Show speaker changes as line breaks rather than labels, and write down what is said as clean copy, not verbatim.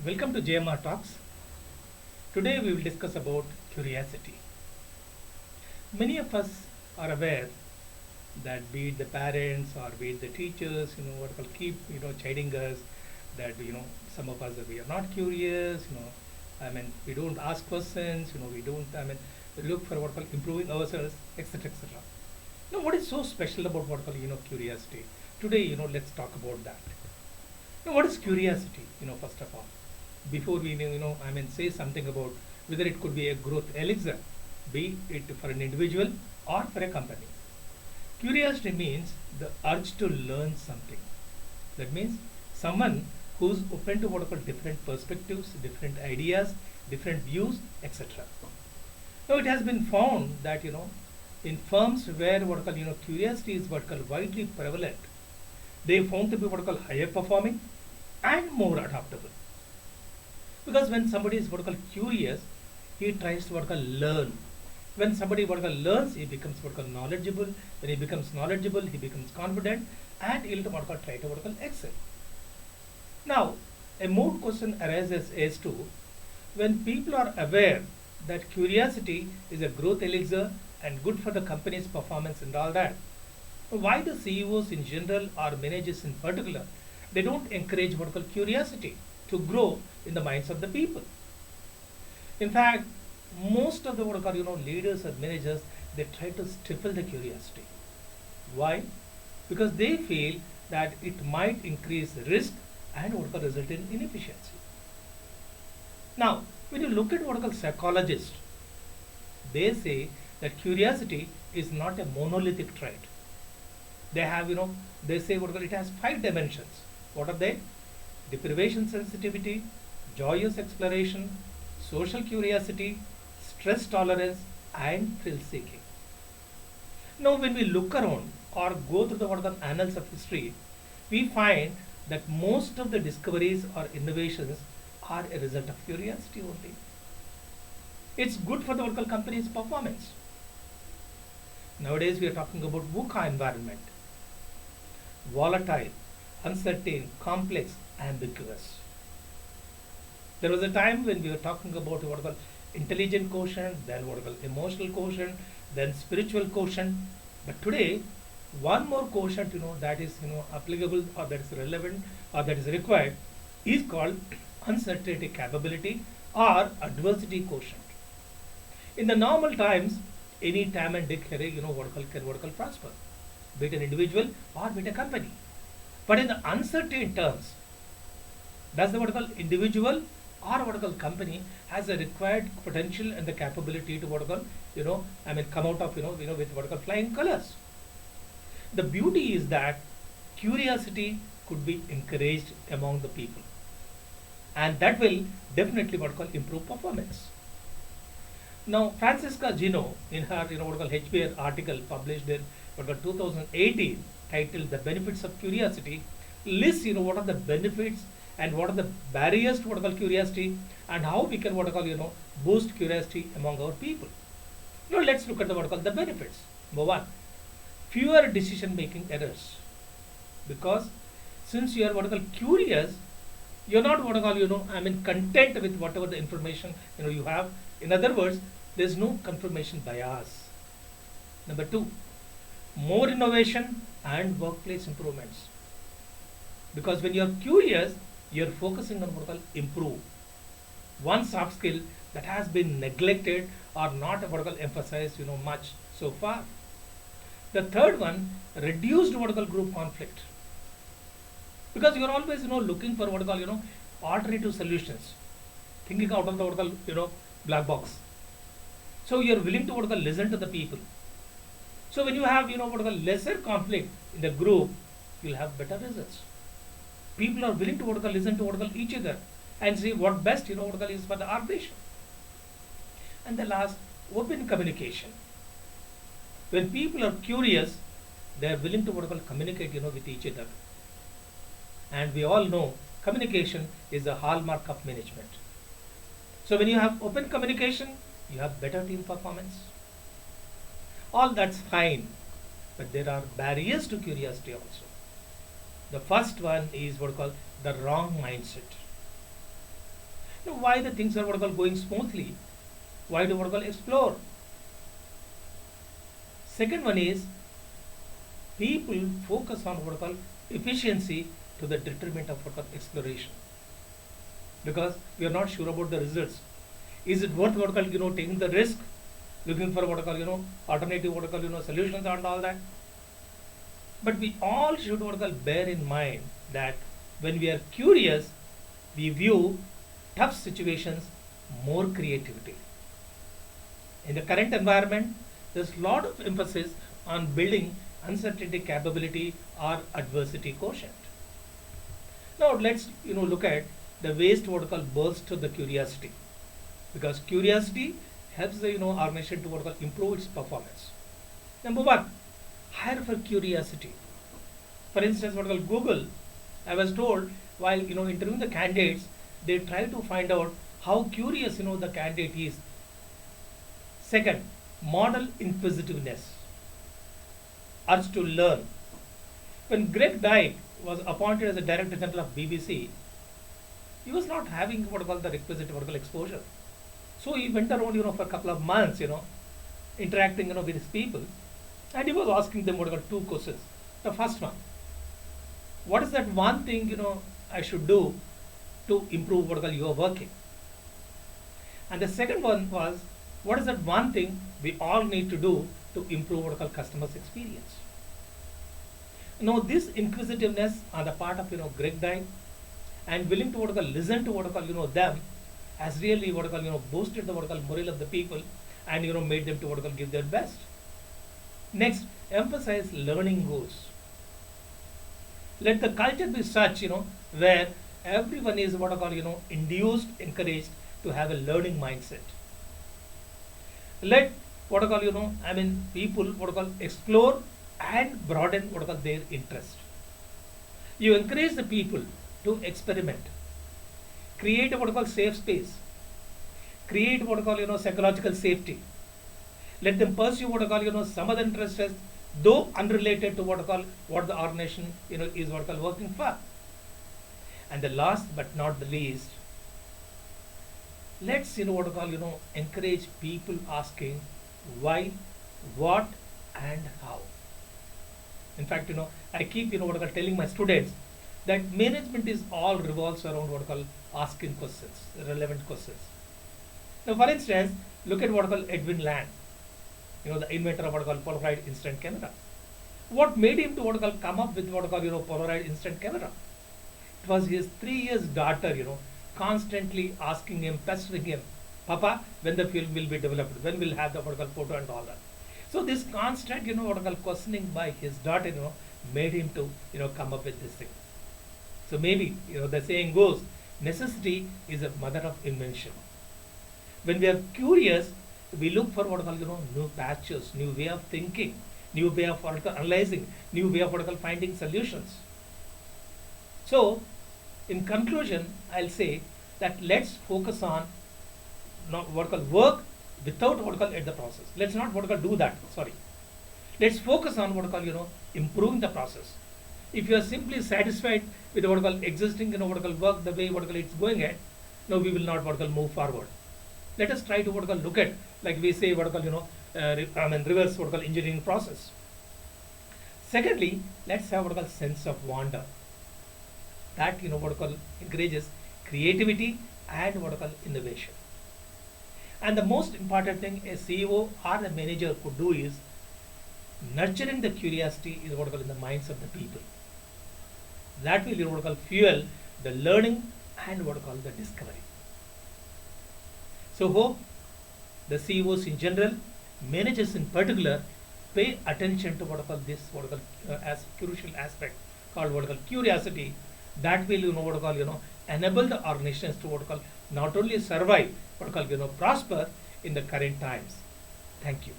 Welcome to JMR Talks. Today we will discuss about curiosity. Many of us are aware that be it the parents or be it the teachers, what will keep, chiding us that, some of us we are not curious, we don't ask questions, we don't, look for what called improving ourselves, etc., etc. What is so special about what called, curiosity? Today, let's talk about that. What is curiosity, first of all? Before we, say something about whether it could be a growth elixir, be it for an individual or for a company. Curiosity means the urge to learn something. That means someone who's open to what are called different perspectives, different ideas, different views, etc. Now it has been found that in firms where what are called curiosity is what are called widely prevalent, they found to be what are called higher performing and more adaptable. Because when somebody is what are called curious, he tries to what are called learn. When somebody what are called learns, he becomes what are called knowledgeable. When he becomes knowledgeable, he becomes confident, and he'll what are called try to what are called excel. Now, a more question arises as to when people are aware that curiosity is a growth elixir and good for the company's performance and all that, why the CEOs in general or managers in particular, they don't encourage what are called curiosity to grow in the minds of the people. In fact, most of the what are called, leaders or managers, they try to stifle the curiosity. Why? Because they feel that it might increase risk and what are called result in inefficiency. Now, when you look at what are called psychologists, they say that curiosity is not a monolithic trait. They have, they say what are called, it has 5 dimensions. What are they? Deprivation sensitivity, joyous exploration, social curiosity, stress tolerance, and thrill seeking. Now, when we look around or go through the what are the annals of history, we find that most of the discoveries or innovations are a result of curiosity only. It's good for the local company's performance. Nowadays, we are talking about VUCA environment: volatile, uncertain, complex, ambiguous. There was a time when we were talking about what are called intelligent quotient, then what are called emotional quotient, then spiritual quotient. But today, one more quotient, that is, applicable or that is relevant or that is required is called uncertainty capability or adversity quotient. In the normal times, any Tam and Dick, what are called prosper, be it an individual or be it a company. But in the uncertain terms, does the what are called individual or what are called company has a required potential and the capability to what are called, come out of, with what are called flying colors. The beauty is that curiosity could be encouraged among the people, and that will definitely what are called improve performance. Now, Francisca Gino, in her what are called HBR article published in what are called 2018, titled "The Benefits of Curiosity," lists what are the benefits and what are the barriers to what are called curiosity and how we can what are called boost curiosity among our people. Now let's look at the what are called the benefits. Number 1, fewer decision making errors, because since you are what are called curious, you're not what are called content with whatever the information you have. In other words, there's no confirmation bias. Number 2, more innovation and workplace improvements, because when you're curious, you're focusing on what called improve. One soft skill that has been neglected or not what called emphasized much so far. The third one, reduced what called group conflict, because you're always looking for what called alternative solutions, thinking out of the what called black box. So you're willing to what called listen to the people. So when you have what called lesser conflict in the group, you'll have better results. People are willing to what called listen to what called each other and see what best what called is for the organization. And the last, open communication. When people are curious, they are willing to what called communicate with each other. And we all know communication is a hallmark of management. So when you have open communication, you have better team performance. All that's fine, but there are barriers to curiosity also. The first one is what we call the wrong mindset. Now, why the things are what I call going smoothly? Why do what I call explore? Second one is people focus on what I call efficiency to the detriment of what I call exploration, because we are not sure about the results. Is it worth what I call taking the risk, looking for what I call alternative what I call solutions and all that? But we all should what I call bear in mind that when we are curious, we view tough situations more creativity. In the current environment, there's a lot of emphasis on building uncertainty capability or adversity quotient. Now let's look at the ways to what I call bolster the curiosity, because curiosity helps the organization to what I call improve its performance. Number one, hire for curiosity. For instance, what I call Google, I was told while interviewing the candidates, they try to find out how curious the candidate is. Second, model inquisitiveness, urge to learn. When Greg Dyke was appointed as the Director General of BBC, he was not having what I call the requisite vertical exposure. So he went around for a couple of months interacting with his people, and he was asking them what I call two questions. The first one, what is that one thing I should do to improve what I call your working? And the second one was, what is that one thing we all need to do to improve what I call customers' experience? This inquisitiveness on the part of Greg Dyke and willing to what I call listen to what I call them has really what I call boosted the what I call morale of the people and made them to what I call give their best. Next, emphasize learning goals. Let the culture be such where everyone is what I call induced, encouraged to have a learning mindset. Let what I call people what I call explore and broaden what I call their interest. You encourage the people to experiment, create a what I call safe space, create what I call psychological safety. Let them pursue what I call some other interests, though unrelated to what I call what the organization is what I call working for. And the last but not the least, let's what I call encourage people asking why, what, and how. In fact, I keep what I call telling my students that management is all revolves around what I call asking questions, relevant questions. Now, for instance, look at what I call Edwin Land, the inventor of what I call Polaroid instant camera. What made him to what I call come up with what I call Polaroid instant camera? It was his 3 years daughter, constantly asking him, pestering him, Papa, when the film will be developed, when we'll have the what I call photo and all that. So this constant, what I call questioning by his daughter, made him to, come up with this thing. So maybe, the saying goes, necessity is a mother of invention. When we are curious, we look for what I call, new patches, new way of thinking, new way of what I call analyzing, new way of what I call finding solutions. So, in conclusion, I'll say that let's focus on what I call work without what I call at the process. Let's not what I call do that. Sorry. Let's focus on what I call improving the process. If you are simply satisfied with what I call existing what I call work the way what I call it's going at, no, we will not what I call move forward. Let us try to what I call look at, like we say what I call reverse what I call engineering process. Secondly, let's have what I call sense of wonder. That what I call encourages creativity and what I call innovation. And the most important thing a CEO or a manager could do is nurturing the curiosity is what I call in the minds of the people. That will what I call fuel the learning and what I call the discovery. So hope the CEOs in general, managers in particular, pay attention to what I call this what I call as crucial aspect called what I call curiosity. That will what I call enable the organizations to what I call not only survive but call prosper in the current times. Thank you.